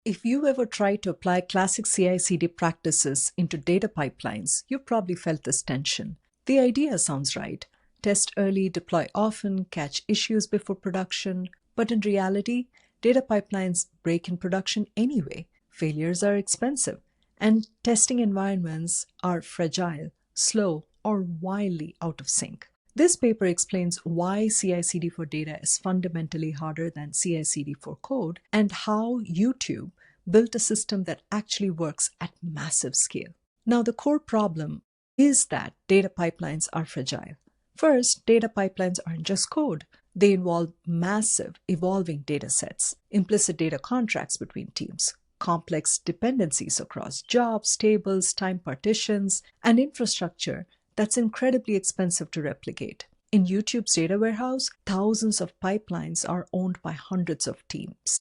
If you ever tried to apply classic CI/CD practices into data pipelines, you've probably felt this tension. The idea sounds right. Test early, deploy often, catch issues before production. But in reality, data pipelines break in production anyway. Failures are expensive, and testing environments are fragile, slow, or wildly out of sync. This paper explains why CI/CD for data is fundamentally harder than CI/CD for code and how YouTube built a system that actually works at massive scale. Now, the core problem is that data pipelines are fragile. First, data pipelines aren't just code. They involve massive, evolving data sets, implicit data contracts between teams, complex dependencies across jobs, tables, time partitions, and infrastructure that's incredibly expensive to replicate. In YouTube's data warehouse, thousands of pipelines are owned by hundreds of teams,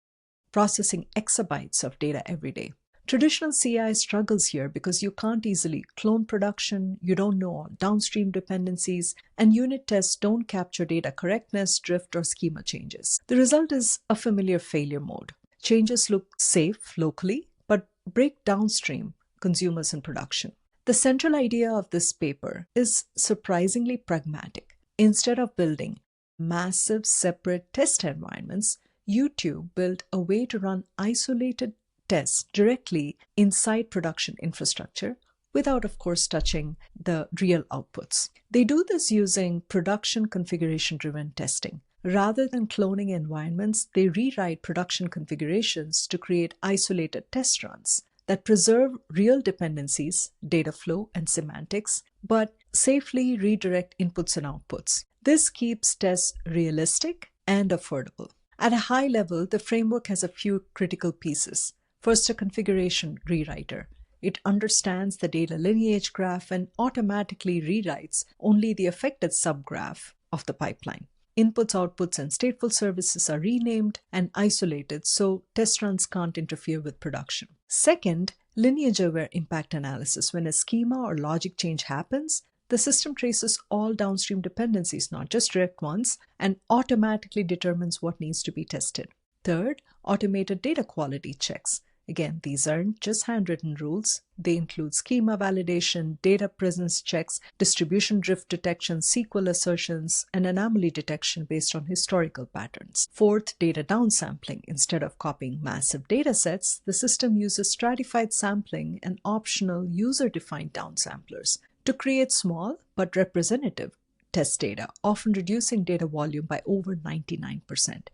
processing exabytes of data every day. Traditional CI struggles here because you can't easily clone production, you don't know all downstream dependencies, and unit tests don't capture data correctness, drift, or schema changes. The result is a familiar failure mode. Changes look safe locally, but break downstream, consumers, and production. The central idea of this paper is surprisingly pragmatic. Instead of building massive separate test environments, YouTube built a way to run isolated tests directly inside production infrastructure without, of course, touching the real outputs. They do this using production configuration-driven testing. Rather than cloning environments, they rewrite production configurations to create isolated test runs that preserve real dependencies, data flow, and semantics, but safely redirect inputs and outputs. This keeps tests realistic and affordable. At a high level, the framework has a few critical pieces. First, a configuration rewriter. It understands the data lineage graph and automatically rewrites only the affected subgraph of the pipeline. Inputs, outputs, and stateful services are renamed and isolated so test runs can't interfere with production. Second, lineage-aware impact analysis. When a schema or logic change happens, the system traces all downstream dependencies, not just direct ones, and automatically determines what needs to be tested. Third, automated data quality checks. Again, these aren't just handwritten rules. They include schema validation, data presence checks, distribution drift detection, SQL assertions, and anomaly detection based on historical patterns. Fourth, data downsampling. Instead of copying massive data sets, the system uses stratified sampling and optional user-defined downsamplers to create small but representative test data, often reducing data volume by over 99%.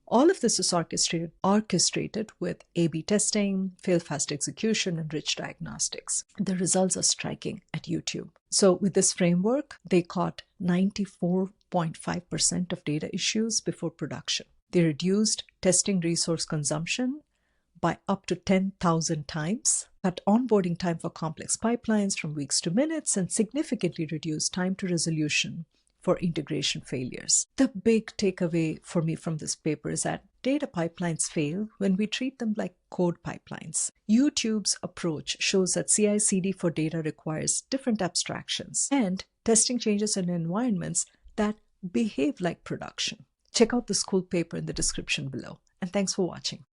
All of this is orchestrated with A/B testing, fail-fast execution, and rich diagnostics. The results are striking at YouTube. So with this framework, they caught 94.5% of data issues before production. They reduced testing resource consumption by up to 10,000 times, cut onboarding time for complex pipelines from weeks to minutes, and significantly reduced time to resolution for integration failures. The big takeaway for me from this paper is that data pipelines fail when we treat them like code pipelines. YouTube's approach shows that CI/CD for data requires different abstractions and testing changes in environments that behave like production. Check out this cool paper in the description below, and thanks for watching.